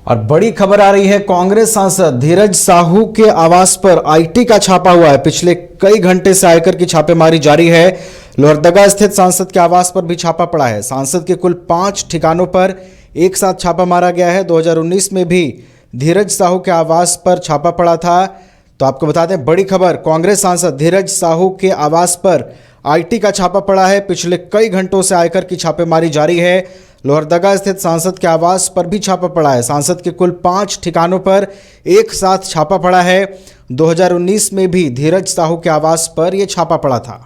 और बड़ी खबर आ रही है, कांग्रेस सांसद धीरज साहू के आवास पर आईटी का छापा हुआ है। पिछले कई घंटे से आयकर की छापेमारी जारी है। लोहरदगा स्थित सांसद के आवास पर भी छापा पड़ा है। सांसद के कुल 5 ठिकानों पर एक साथ छापा मारा गया है। 2019 में भी धीरज साहू के आवास पर छापा पड़ा था। तो आपको बता दें, बड़ी खबर, कांग्रेस सांसद धीरज साहू के आवास पर आईटी का छापा पड़ा है। पिछले कई घंटों से आयकर की छापेमारी जारी है। लोहरदगा स्थित सांसद के आवास पर भी छापा पड़ा है। सांसद के कुल 5 ठिकानों पर एक साथ छापा पड़ा है। 2019 में भी धीरज साहू के आवास पर यह छापा पड़ा था।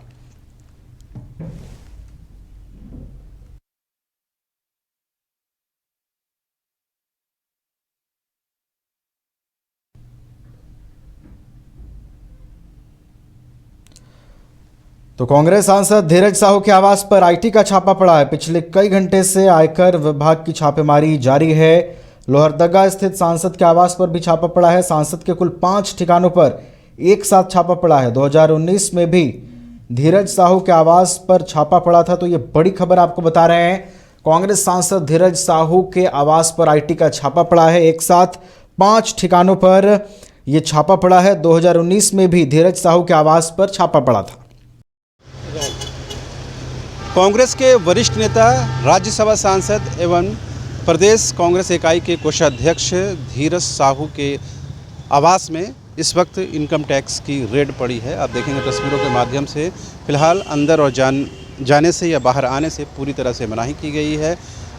तो कांग्रेस सांसद धीरज साहू के आवास पर आईटी का छापा पड़ा है। पिछले कई घंटे से आयकर विभाग की छापेमारी जारी है। लोहरदगा स्थित सांसद के आवास पर भी छापा पड़ा है। सांसद के कुल 5 ठिकानों पर एक साथ छापा पड़ा है। 2019 में भी धीरज साहू के आवास पर छापा पड़ा था। तो ये बड़ी खबर आपको बता रहे हैं, कांग्रेस सांसद धीरज साहू के आवास पर आईटी का छापा पड़ा है। एक साथ 5 ठिकानों पर यह छापा पड़ा है। 2019 में भी धीरज साहू के आवास पर छापा पड़ा था। कांग्रेस के वरिष्ठ नेता, राज्यसभा सांसद एवं प्रदेश कांग्रेस इकाई के कोषाध्यक्ष धीरज साहू के आवास में इस वक्त इनकम टैक्स की रेड पड़ी है। आप देखेंगे तस्वीरों के माध्यम से। फिलहाल अंदर और जाने से या बाहर आने से पूरी तरह से मनाही की गई है।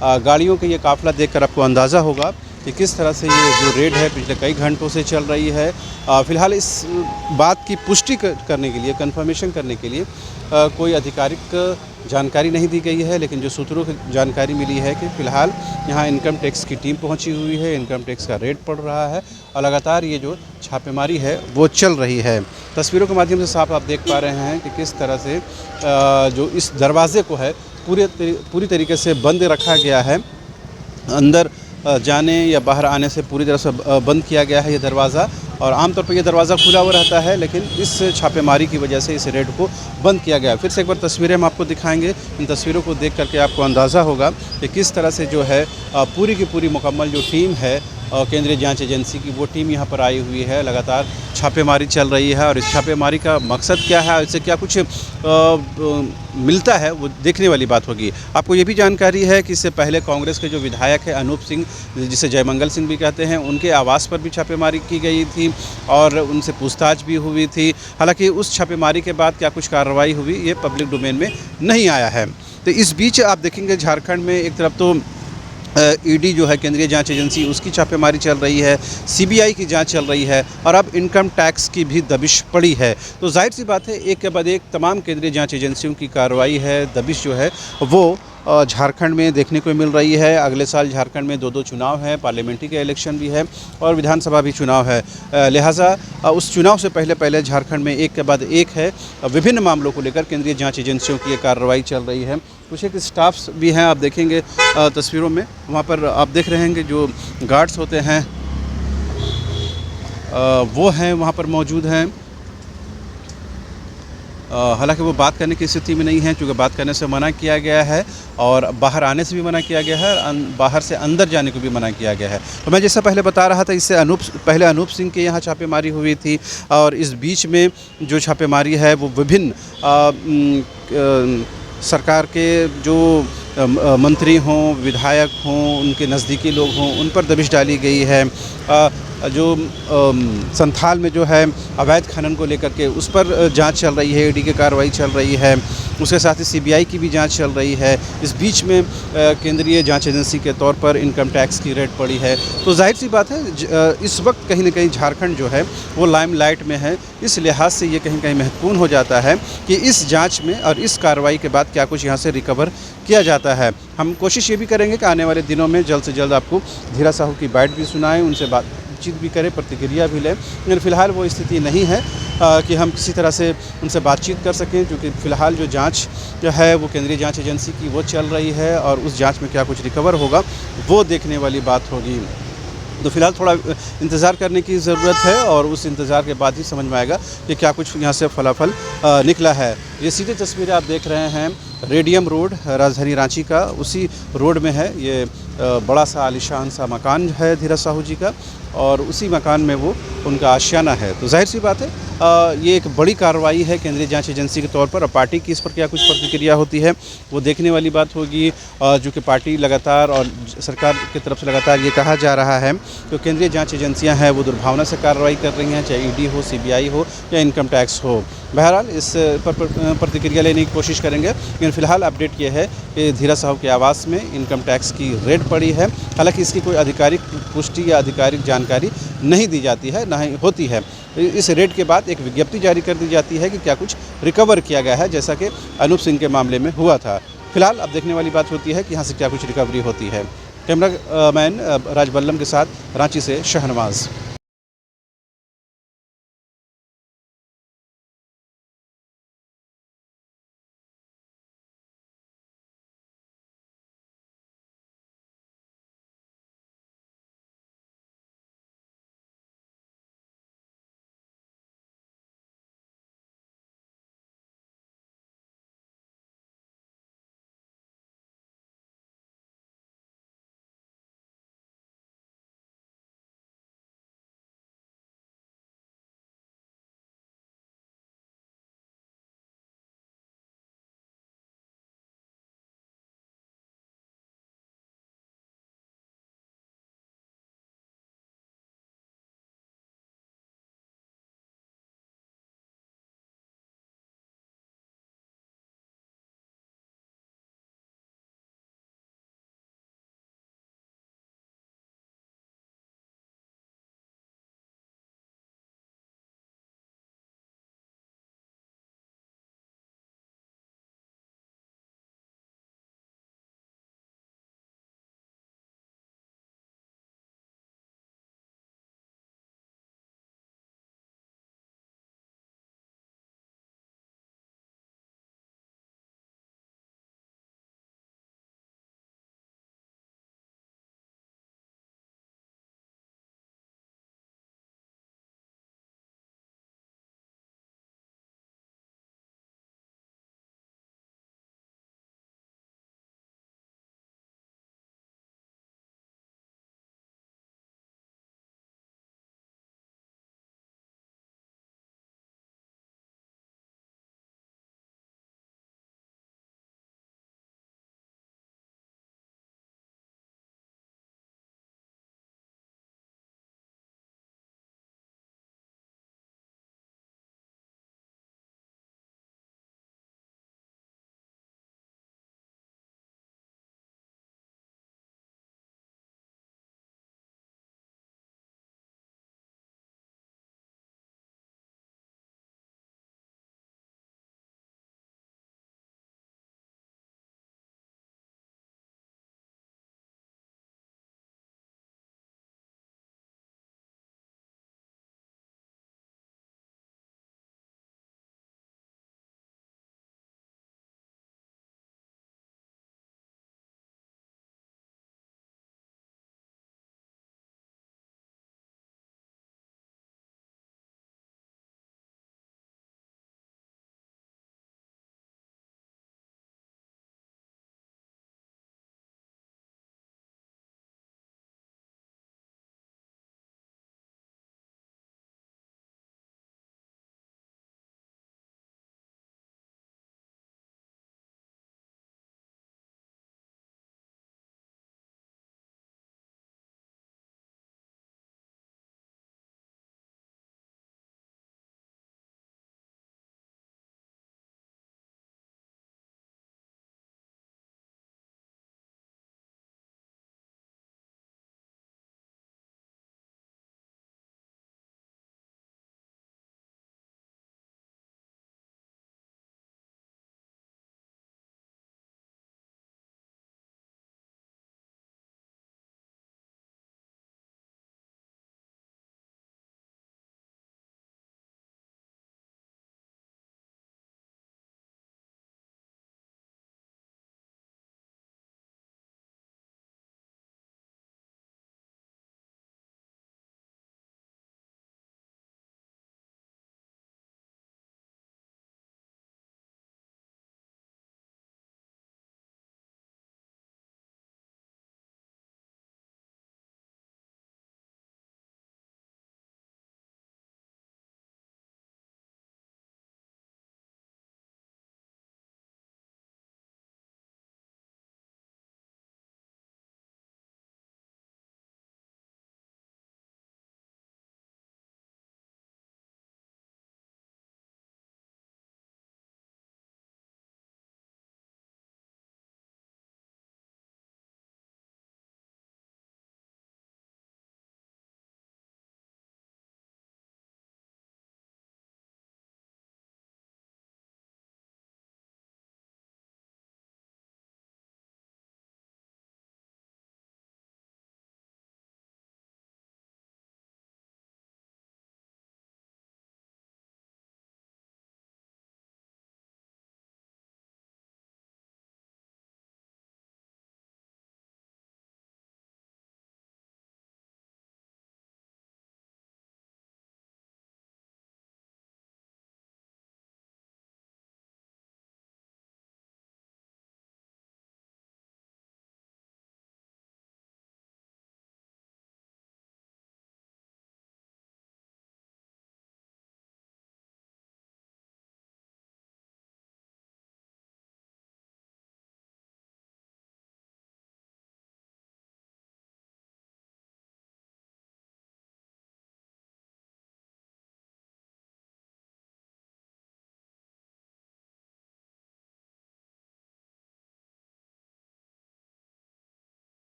गाड़ियों के ये काफ़िला देखकर आपको अंदाज़ा होगा कि किस तरह से ये जो रेड है पिछले कई घंटों से चल रही है। फ़िलहाल इस बात की पुष्टि करने के लिए, कंफर्मेशन करने के लिए कोई आधिकारिक जानकारी नहीं दी गई है, लेकिन जो सूत्रों की जानकारी मिली है कि फ़िलहाल यहाँ इनकम टैक्स की टीम पहुँची हुई है। इनकम टैक्स का रेड पड़ रहा है और लगातार ये जो छापेमारी है वो चल रही है। तस्वीरों के माध्यम से साफ आप देख पा रहे हैं कि किस तरह से जो इस दरवाज़े को है पूरी तरीके से बंद रखा गया है। अंदर जाने या बाहर आने से पूरी तरह से बंद किया गया है ये दरवाज़ा। और आमतौर पर यह दरवाज़ा खुला हुआ रहता है, लेकिन इस छापेमारी की वजह से इस रेड को बंद किया गया। फिर से एक बार तस्वीरें हम आपको दिखाएंगे। इन तस्वीरों को देख करके आपको अंदाज़ा होगा कि किस तरह से जो है पूरी की पूरी मुकम्मल जो टीम है केंद्रीय जांच एजेंसी की, वो टीम यहाँ पर आई हुई है। लगातार छापेमारी चल रही है और इस छापेमारी का मकसद क्या है, इससे क्या कुछ मिलता है, वो देखने वाली बात होगी। आपको ये भी जानकारी है कि इससे पहले कांग्रेस के जो विधायक है अनूप सिंह, जिसे जयमंगल सिंह भी कहते हैं, उनके आवास पर भी छापेमारी की गई थी और उनसे पूछताछ भी हुई थी। हालांकि उस छापेमारी के बाद क्या कुछ कार्रवाई हुई, ये पब्लिक डोमेन में नहीं आया है। तो इस बीच आप देखेंगे झारखंड में एक तरफ तो ईडी जो है केंद्रीय जांच एजेंसी, उसकी छापेमारी चल रही है, सीबीआई की जांच चल रही है और अब इनकम टैक्स की भी दबिश पड़ी है। तो जाहिर सी बात है, एक के बाद एक तमाम केंद्रीय जांच एजेंसियों की कार्रवाई है, दबिश जो है वो झारखंड में देखने को मिल रही है। अगले साल झारखंड में 2 चुनाव हैं, पार्लियामेंट्री के इलेक्शन भी है और विधानसभा भी चुनाव है। लिहाजा उस चुनाव से पहले झारखंड में एक के बाद एक है विभिन्न मामलों को लेकर केंद्रीय जांच एजेंसियों की ये कार्रवाई चल रही है। कुछ एक स्टाफ्स भी हैं, आप देखेंगे तस्वीरों में। वहाँ पर आप देख रहे हैं कि जो गार्ड्स होते हैं वो हैं वहाँ पर मौजूद हैं। हालांकि वो बात करने की स्थिति में नहीं है, क्योंकि बात करने से मना किया गया है और बाहर आने से भी मना किया गया है और बाहर से अंदर जाने को भी मना किया गया है। तो मैं जैसा पहले बता रहा था, इससे पहले अनूप सिंह के यहाँ छापेमारी हुई थी और इस बीच में जो छापेमारी है वो विभिन्न सरकार के जो मंत्री हों, विधायक हों, उनके नज़दीकी लोग हों, उन पर दबिश डाली गई है। जो संथाल में जो है अवैध खनन को लेकर के उस पर जांच चल रही है, ईडी की कार्रवाई चल रही है। उसके साथ ही सीबीआई की भी जांच चल रही है। इस बीच में केंद्रीय जांच एजेंसी के तौर पर इनकम टैक्स की रेड पड़ी है। तो जाहिर सी बात है, इस वक्त कहीं ना कहीं झारखंड जो है वो लाइमलाइट में है। इस लिहाज से ये कहीं महत्वपूर्ण हो जाता है कि इस जाँच में और इस कार्रवाई के बाद क्या कुछ यहाँ से रिकवर किया जाता है। हम कोशिश ये भी करेंगे कि आने वाले दिनों में जल्द से जल्द आपको धीरज साहू की बाइट भी सुनाएं, उनसे बातचीत भी करें, प्रतिक्रिया भी लें। लेकिन फ़िलहाल वो स्थिति नहीं है कि हम किसी तरह से उनसे बातचीत कर सकें, क्योंकि फ़िलहाल जो जांच जो है वो केंद्रीय जांच एजेंसी की वो चल रही है और उस जांच में क्या कुछ रिकवर होगा वो देखने वाली बात होगी। तो फिलहाल थोड़ा इंतज़ार करने की ज़रूरत है और उस इंतज़ार के बाद ही समझ में आएगा कि क्या कुछ यहाँ से फलाफल निकला है। ये सीधी तस्वीरें आप देख रहे हैं रेडियम रोड राजधानी रांची का, उसी रोड में है ये बड़ा सा आलीशान सा मकान है धीरज साहू जी का और उसी मकान में वो उनका आशियाना है। तो जाहिर सी बात है ये एक बड़ी कार्रवाई है केंद्रीय जांच एजेंसी के तौर पर। अब पार्टी की इस पर क्या कुछ प्रतिक्रिया होती है वो देखने वाली बात होगी। जो कि पार्टी लगातार और सरकार की तरफ से लगातार ये कहा जा रहा है कि केंद्रीय जांच एजेंसियां हैं वो दुर्भावना से कार्रवाई कर रही हैं, चाहे ईडी हो, सीबीआई हो या इनकम टैक्स हो। बहरहाल इस पर प्रतिक्रिया लेने की कोशिश करेंगे, लेकिन फिलहाल अपडेट ये है कि धीरज साहू के आवास में इनकम टैक्स की रेड पड़ी है। हालांकि इसकी कोई आधिकारिक पुष्टि या आधिकारिक जानकारी नहीं दी जाती है, ना ही होती है। इस रेड के बाद एक विज्ञप्ति जारी कर दी जाती है कि क्या कुछ रिकवर किया गया है, जैसा कि अनूप सिंह के मामले में हुआ था। फिलहाल अब देखने वाली बात होती है कि यहाँ से क्या कुछ रिकवरी होती है। कैमरा मैन राज बल्लम के साथ रांची से शहनवाज।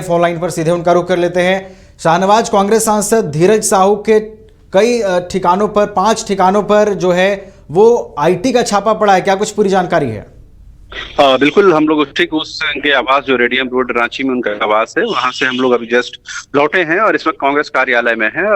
फोन लाइन पर सीधे उनका रुख कर लेते हैं। शाहनवाज, कांग्रेस सांसद धीरज साहू के कई ठिकानों पर, 5 ठिकानों पर जो है वो आईटी का छापा पड़ा है, क्या कुछ पूरी जानकारी है? बिल्कुल, हम लोग ठीक उनके आवास जो रेडियम रोड रांची में उनका आवास है, वहां से हम लोग अभी जस्ट लौटे हैं और इस वक्त कांग्रेस कार्यालय में हैं।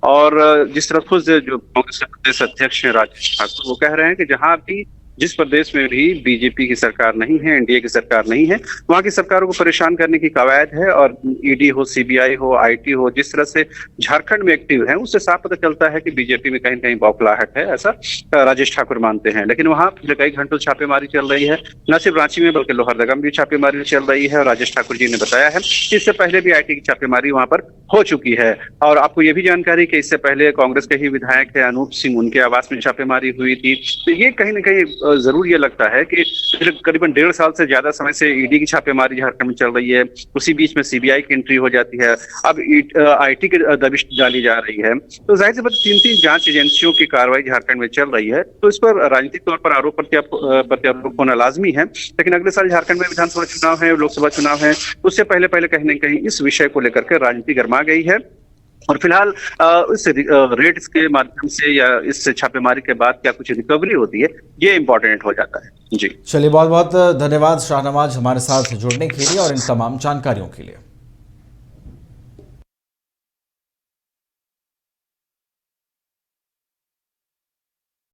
और जिस तरह खुद जो कांग्रेस के प्रदेश अध्यक्ष हैं राजेश ठाकुर, वो कह रहे हैं कि जहां भी जिस प्रदेश में भी बीजेपी की सरकार नहीं है, एनडीए की सरकार नहीं है, वहां की सरकारों को परेशान करने की कवायद है। और ईडी हो, सीबीआई हो, आईटी हो, जिस तरह से झारखंड में एक्टिव है, उससे साफ पता चलता है कि बीजेपी में कहीं न कहीं बौखलाहट है, ऐसा राजेश ठाकुर मानते हैं। लेकिन वहां पिछले कई घंटों से छापेमारी चल रही है, न सिर्फ रांची में बल्कि लोहरदगा में भी छापेमारी चल रही है। और राजेश ठाकुर जी ने बताया है कि इससे पहले भी आईटी की छापेमारी वहां पर हो चुकी है। और आपको ये भी जानकारी कि इससे पहले कांग्रेस के ही विधायक है अनूप सिंह, उनके आवास में छापेमारी हुई थी। तो ये कहीं न कहीं जरूर ये लगता है कि करीबन 1.5 साल से ज्यादा समय से ईडी की छापेमारी झारखंड में चल रही है, उसी बीच में सीबीआई की एंट्री हो जाती है, अब आईटी की दबिश डाली जा रही है। तो जाहिर सी बात 3 जांच एजेंसियों की कार्रवाई झारखंड में चल रही है, तो इस पर राजनीतिक तौर पर आरोप प्रत्यारोप होना लाजमी है। लेकिन अगले साल झारखंड में विधानसभा चुनाव है, लोकसभा चुनाव है, उससे पहले कहीं न कहीं इस विषय को लेकर के राजनीति गर्मा गई है। और फिलहाल इस रेड्स के माध्यम से या इस छापेमारी के बाद क्या कुछ रिकवरी होती है, ये इंपॉर्टेंट हो जाता है। जी चलिए, बहुत बहुत धन्यवाद शाहनवाज हमारे साथ जुड़ने के लिए और इन तमाम जानकारियों के लिए।